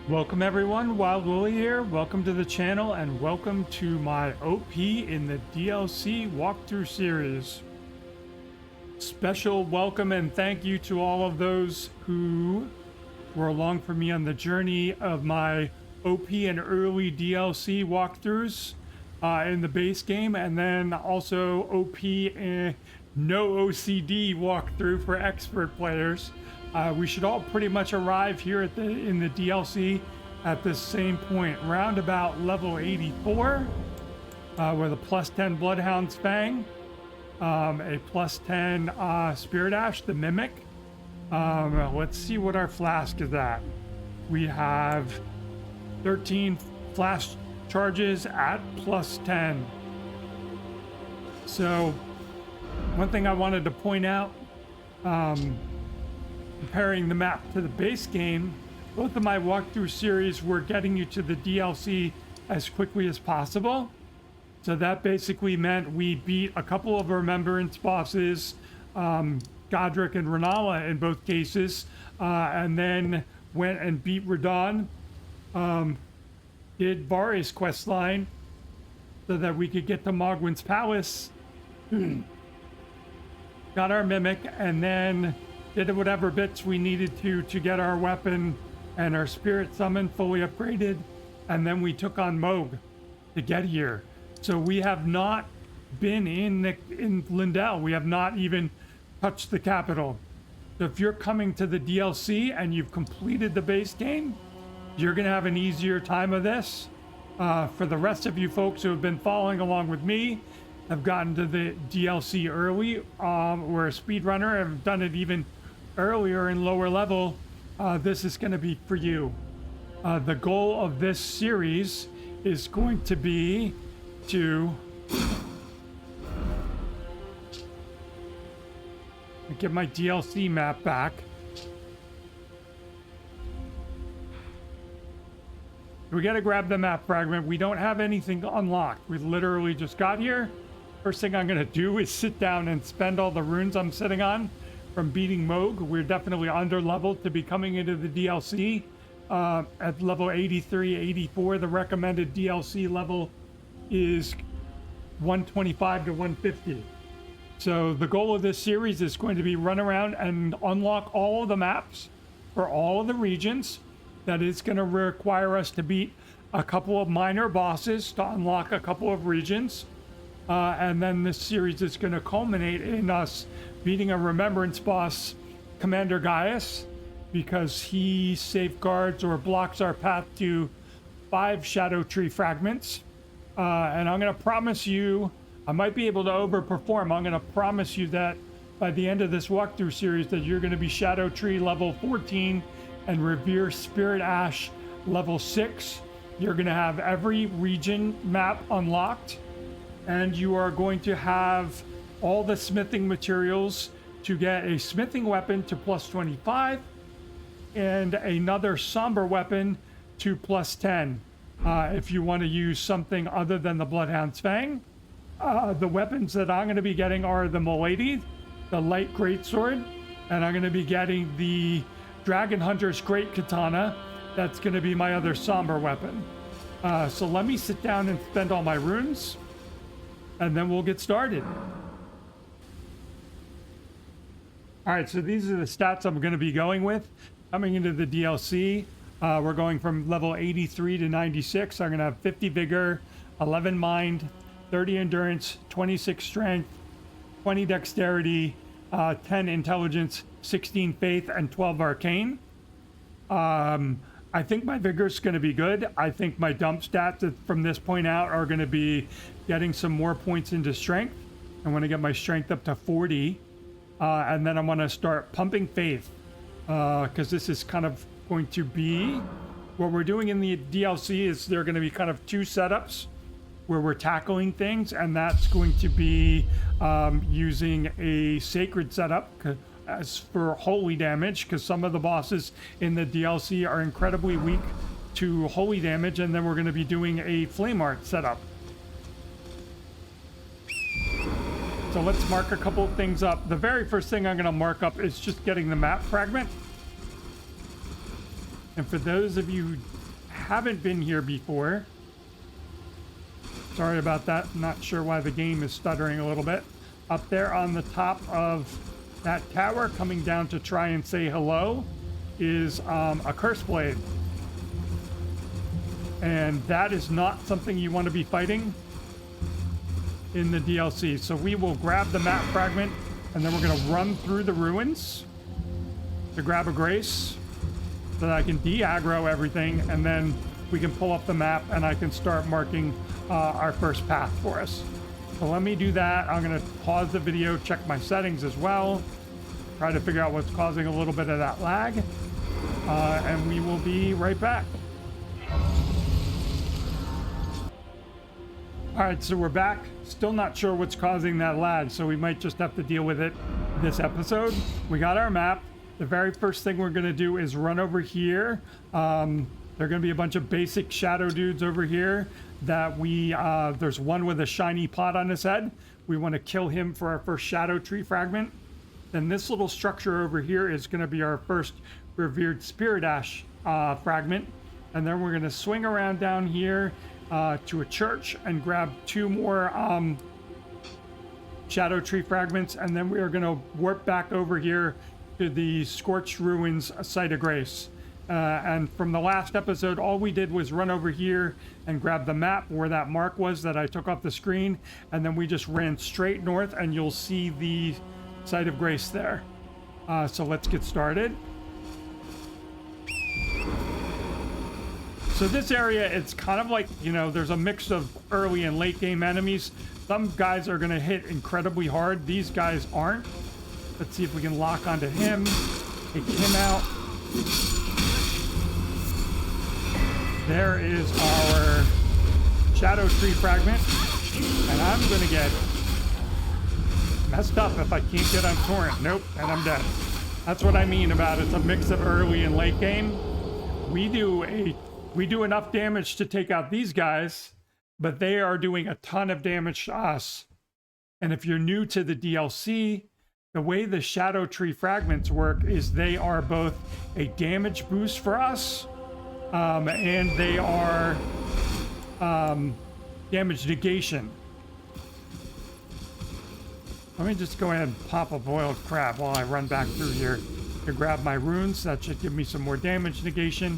Welcome everyone, Wild Willy here. Welcome to the channel and welcome to my OP in the DLC walkthrough series. Special welcome and thank you to all of those who were along for me on the journey of my OP and early DLC walkthroughs in the base game, and then also OP and no OCD walkthrough for expert players. We should all pretty much arrive here at in the DLC at the same point, round about level 84, with a plus 10 Bloodhound's Fang, a plus 10 Spirit Ash, the Mimic. Let's see what our flask is at. We have 13 flash charges at plus 10. So, one thing I wanted to point out, comparing the map to the base game, both of my walkthrough series were getting you to the DLC as quickly as possible. So that basically meant we beat a couple of remembrance bosses, Godric and Renala in both cases, and then went and beat Radon, did Vari's quest line so that we could get to Mogwin's Palace, got our Mimic, and then did whatever bits we needed to get our weapon and our spirit summon fully upgraded, and then we took on Moog to get here. So we have not been in Lindell. We have not even touched the capital. So if you're coming to the DLC and you've completed the base game, you're gonna have an easier time of this. For the rest of you folks who have been following along with me, have gotten to the DLC early, or a speedrunner, have done it even earlier in lower level, this is going to be for you. The goal of this series is going to be to get my DLC map back. We got to grab the map fragment. We don't have anything unlocked. We literally just got here. First thing I'm going to do is sit down and spend all the runes I'm sitting on from beating Moog. We're definitely under leveled to be coming into the DLC at level 83, 84. The recommended DLC level is 125 to 150. So the goal of this series is going to be run around and unlock all of the maps for all of the regions. That is going to require us to beat a couple of minor bosses to unlock a couple of regions. And then this series is going to culminate in us beating a remembrance boss, Commander Gaius, because he safeguards or blocks our path to 5 Scadutree fragments. And I'm going to promise you, I might be able to overperform. I'm going to promise you that by the end of this walkthrough series that you're going to be Scadutree level 14 and Revered Spirit Ash level 6. You're going to have every region map unlocked, and you are going to have all the smithing materials to get a smithing weapon to plus 25 and another somber weapon to plus 10. If you want to use something other than the Bloodhound's Fang, the weapons that I'm going to be getting are the Milady, the light greatsword, and I'm going to be getting the Dragon Hunter's Great Katana. That's going to be my other somber weapon. So let me sit down and spend all my runes, and then we'll get started. All right, so these are the stats I'm going to be going with coming into the DLC. We're going from level 83 to 96. I'm going to have 50 vigor, 11 mind, 30 endurance, 26 strength, 20 dexterity, 10 intelligence, 16 faith, and 12 arcane. I think my vigor is going to be good. I think my dump stats from this point out are going to be getting some more points into strength. I want to get my strength up to 40. And then I'm going to start pumping faith, because this is kind of going to be what we're doing in the DLC. Is there going to be kind of 2 setups where we're tackling things, and that's going to be using a sacred setup as for holy damage, because some of the bosses in the DLC are incredibly weak to holy damage, and then we're going to be doing a flame art setup. So let's mark a couple of things up. The very first thing I'm going to mark up is just getting the map fragment. And for those of you who haven't been here before, sorry about that. Not sure why the game is stuttering a little bit. Up there on the top of that tower, coming down to try and say hello, is a curse blade. And that is not something you want to be fighting in the DLC. So we will grab the map fragment, and then we're going to run through the ruins to grab a grace so that I can de-aggro everything, and then we can pull up the map and I can start marking our first path for us. So let me do that. I'm going to pause the video, check my settings as well, try to figure out what's causing a little bit of that lag, and we will be right back. All right, so we're back. Still not sure what's causing that lag, so we might just have to deal with it this episode. We got our map. The very first thing we're going to do is run over here. There are going to be a bunch of basic shadow dudes over here that there's one with a shiny pot on his head. We want to kill him for our first Scadutree fragment. Then this little structure over here is going to be our first Revered Spirit Ash fragment. And then we're going to swing around down here to a church and grab 2 more Scadutree fragments, and then we are going to warp back over here to the Scorched Ruins Site of Grace. And from the last episode, all we did was run over here and grab the map where that mark was that I took off the screen, and then we just ran straight north, and you'll see the Site of Grace there. So let's get started. So this area, it's kind of like, you know, there's a mix of early and late game enemies. Some guys are going to hit incredibly hard. These guys aren't. Let's see if we can lock onto him. Take him out. There is our Scadutree fragment. And I'm going to get messed up if I can't get on torrent. Nope, and I'm dead. That's what I mean about it's a mix of early and late game. We do enough damage to take out these guys, but they are doing a ton of damage to us. And if you're new to the DLC, the way the Scadutree fragments work is they are both a damage boost for us, and they are damage negation. Let me just go ahead and pop a boiled crab while I run back through here to grab my runes. That should give me some more damage negation.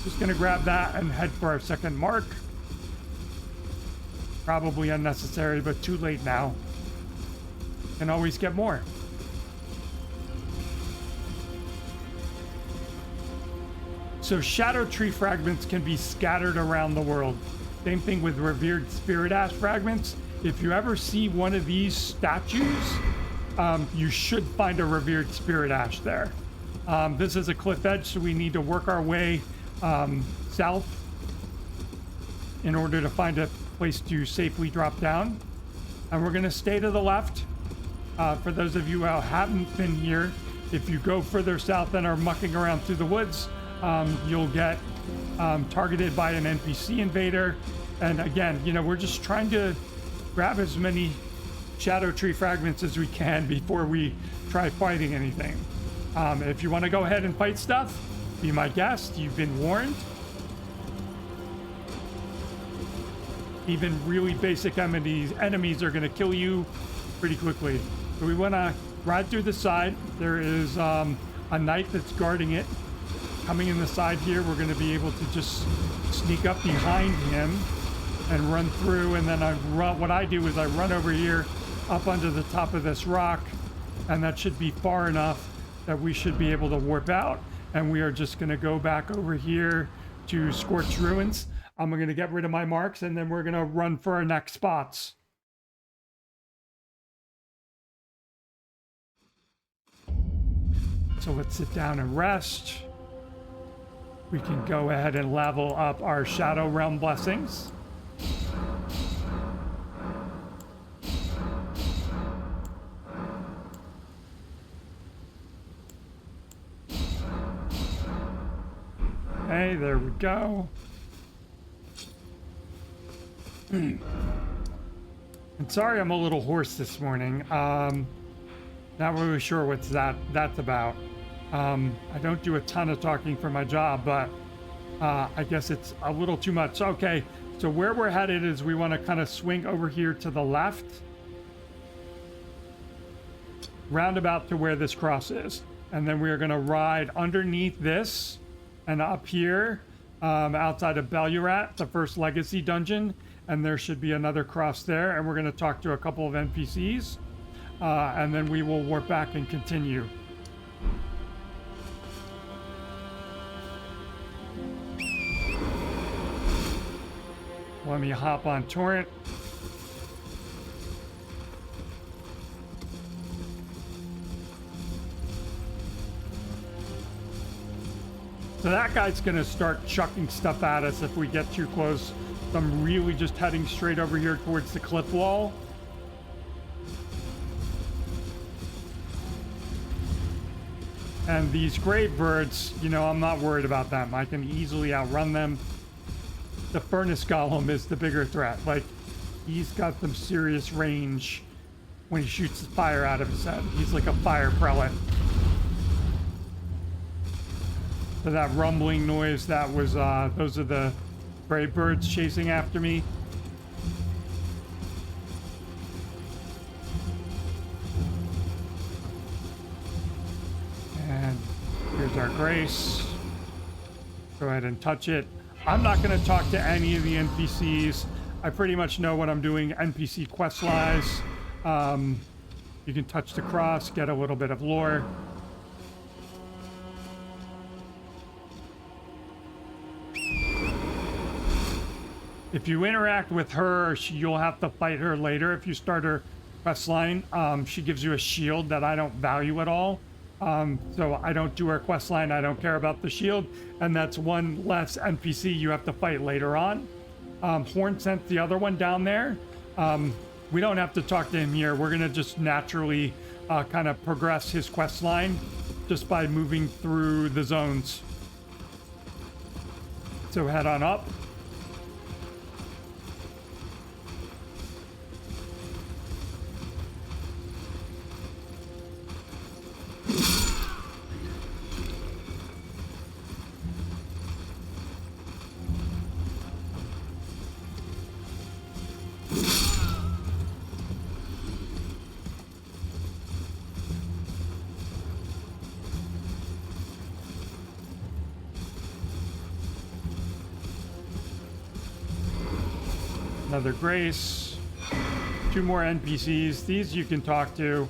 Just gonna grab that and head for our second mark. Probably unnecessary, but too late now. Can always get more. So Scadutree fragments can be scattered around the world. Same thing with Revered Spirit Ash fragments. If you ever see one of these statues, you should find a Revered Spirit Ash there. This is a cliff edge, so we need to work our way south in order to find a place to safely drop down. And we're going to stay to the left. For those of you who haven't been here, if you go further south and are mucking around through the woods, you'll get targeted by an NPC invader. And again, you know, we're just trying to grab as many Scadutree fragments as we can before we try fighting anything. If you want to go ahead and fight stuff, be my guest. You've been warned. Even really basic enemies are going to kill you pretty quickly. So we want to ride through the side. There is a knight that's guarding it. Coming in the side here, we're going to be able to just sneak up behind him and run through. And then what I do is I run over here up onto the top of this rock, and that should be far enough that we should be able to warp out. And we are just going to go back over here to Scorched Ruins. I'm going to get rid of my marks, and then we're going to run for our next spots. So let's sit down and rest. We can go ahead and level up our Shadow Realm blessings. Okay, there we go. And sorry I'm a little hoarse this morning. Not really sure what that's about. I don't do a ton of talking for my job, but I guess it's a little too much. Okay, so where we're headed is we want to kind of swing over here to the left, roundabout to where this cross is, and then we are going to ride underneath this and up here outside of Bellurat, the first legacy dungeon, and there should be another cross there, and we're going to talk to a couple of NPCs, and then we will warp back and continue. Let me hop on Torrent. So that guy's going to start chucking stuff at us if we get too close. So I'm really just heading straight over here towards the cliff wall. And these grave birds, you know, I'm not worried about them. I can easily outrun them. The furnace golem is the bigger threat. Like, he's got some serious range when he shoots fire out of his head. He's like a fire prelate. So that rumbling noise, that was, those are the grave birds chasing after me. And here's our grace. Go ahead and touch it. I'm not going to talk to any of the NPCs. I pretty much know what I'm doing NPC quest-wise. You can touch the cross, get a little bit of lore. If you interact with her, you'll have to fight her later. If you start her quest line, she gives you a shield that I don't value at all. So I don't do her quest line. I don't care about the shield. And that's one less NPC you have to fight later on. Horn sent the other one down there. We don't have to talk to him here. We're going to just naturally kind of progress his quest line just by moving through the zones. So head on up. Another grace. 2 more NPCs. These you can talk to.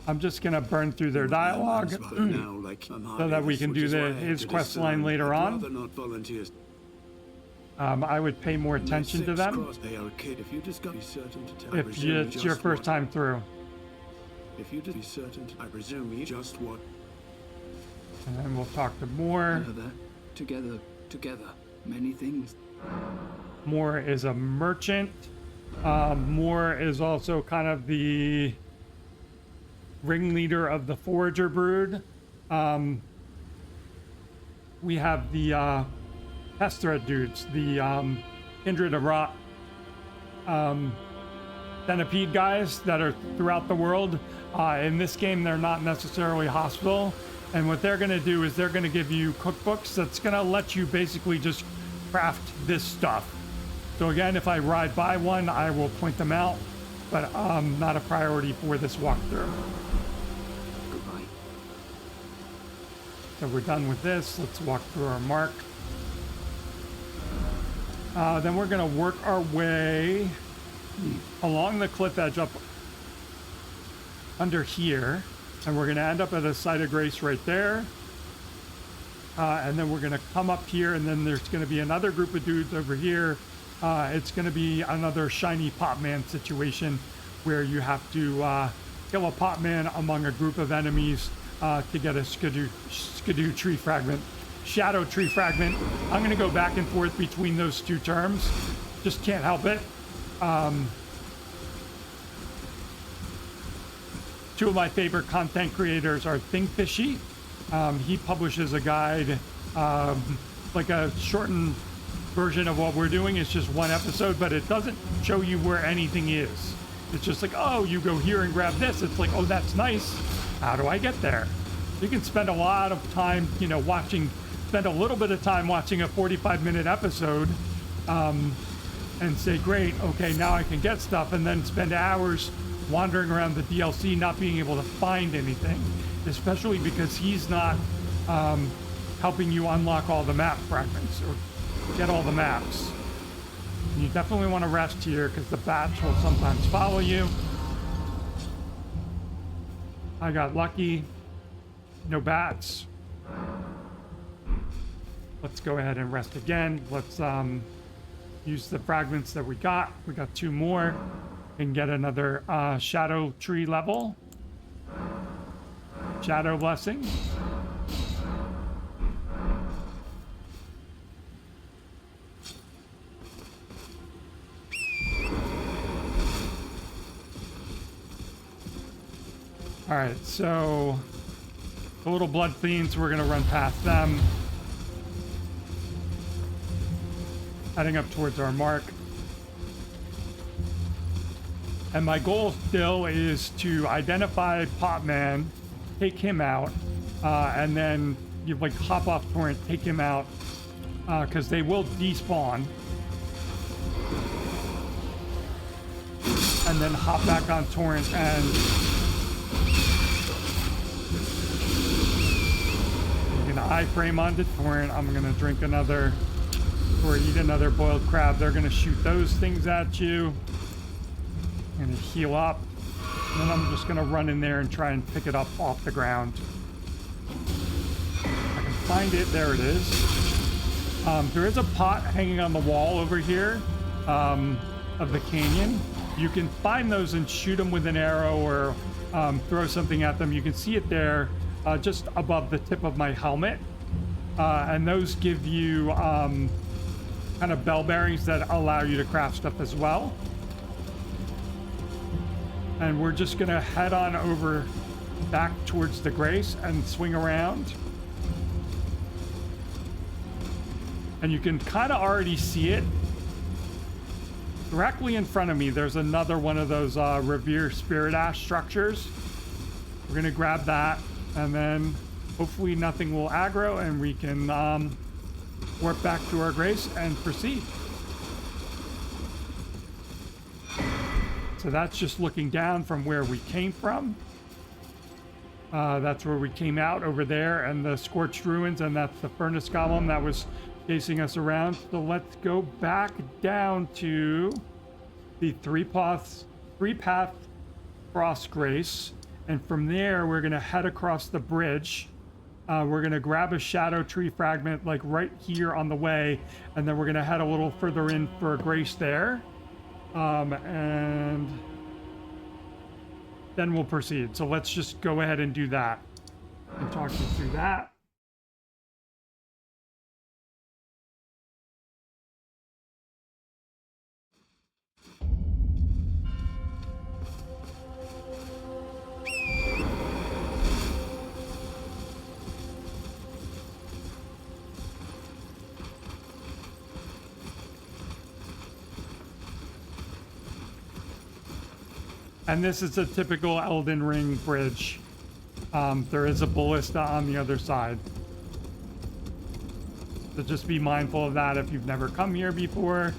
I'm just gonna burn through their dialogue so that we can do his quest line later on. I would pay more attention to them if it's your first time through. If you be certain, I presume you just what. And then we'll talk to Moore. Together, many things. Moore is a merchant. Moore is also kind of the ringleader of the Forager Brood. We have the Hestra dudes, the Kindred of Rot centipede guys that are throughout the world. In this game, they're not necessarily hostile. And what they're going to do is they're going to give you cookbooks that's going to let you basically just craft this stuff. So again, if I ride by one, I will point them out, but not a priority for this walkthrough. Goodbye. So we're done with this. Let's walk through our mark. Then we're going to work our way along the cliff edge up under here. And we're going to end up at a site of grace right there. And then we're going to come up here, and then there's going to be another group of dudes over here. It's going to be another shiny pop man situation where you have to kill a pop man among a group of enemies to get a Scadutree fragment. Shadow tree fragment. I'm going to go back and forth between those two terms. Just can't help it. Two of my favorite content creators are Thinkfishy. He publishes a guide, like a shortened version of what we're doing. It's just one episode, but it doesn't show you where anything is. It's just like, oh, you go here and grab this. It's like, oh, that's nice. How do I get there? You can spend a lot of time, you know, spend a little bit of time watching a 45-minute episode and say, great, okay, now I can get stuff, and then spend hours wandering around the DLC not being able to find anything, especially because he's not helping you unlock all the map fragments or get all the maps. And you definitely want to rest here because the bats will sometimes follow you. I got lucky. No bats. Let's go ahead and rest again. Let's use the fragments that we got. We got 2 more. And get another Scadutree level. Shadow Blessing. All right, so the little blood fiends, we're gonna run past them. Heading up towards our mark. And my goal still is to identify Popman, take him out, and then you like hop off Torrent, take him out, because they will despawn. And then hop back on Torrent and I'm gonna iframe onto Torrent. I'm gonna drink another or eat another boiled crab. They're gonna shoot those things at you. I'm gonna heal up, and then I'm just gonna run in there and try and pick it up off the ground. I can find it. There it is. There is a pot hanging on the wall over here of the canyon. You can find those and shoot them with an arrow or throw something at them. You can see it there just above the tip of my helmet. And those give you kind of bell bearings that allow you to craft stuff as well. And we're just gonna head on over back towards the Grace and swing around. And you can kind of already see it. Directly in front of me, there's another one of those Revered Spirit Ashes structures. We're gonna grab that, and then hopefully nothing will aggro, and we can warp back to our Grace and proceed. So that's just looking down from where we came from. That's where we came out over there, and the Scorched Ruins, and that's the Furnace Golem that was chasing us around. So let's go back down to the three-path cross Grace, and from there we're gonna head across the bridge. We're gonna grab a Scadutree fragment like right here on the way, and then we're gonna head a little further in for a Grace there. And then we'll proceed. So let's just go ahead and do that and talk you through that. And this is a typical Elden Ring bridge. There is a ballista on the other side. So just be mindful of that if you've never come here before.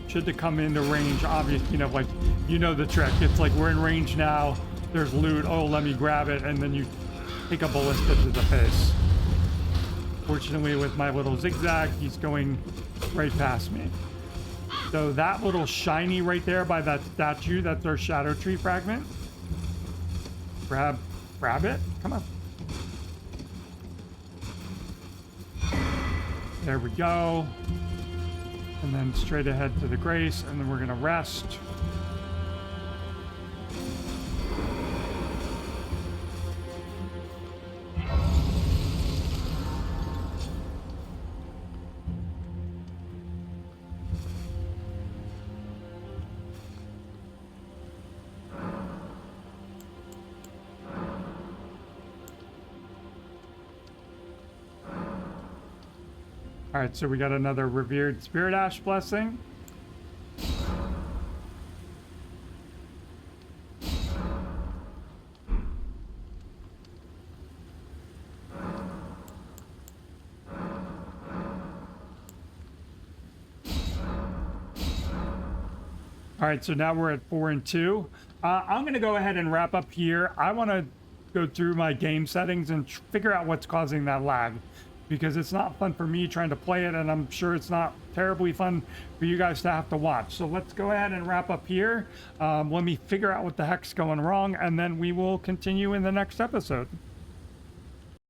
Should to come into range, obviously, you know, like, you know the trick. It's like, we're in range now, there's loot, oh, let me grab it, and then you take a ballista to the face. Fortunately, with my little zigzag, he's going right past me. So that little shiny right there by that statue, that's our Scadutree fragment. Grab it. Come on. There we go. And then straight ahead to the Grace, and then we're gonna rest. All right, so we got another Revered Spirit Ashes blessing. All right, so now we're at 4 and 2. I'm going to go ahead and wrap up here. I want to go through my game settings and figure out what's causing that lag, because it's not fun for me trying to play it, and I'm sure it's not terribly fun for you guys to have to watch. So let's go ahead and wrap up here. Let me figure out what the heck's going wrong, and then we will continue in the next episode.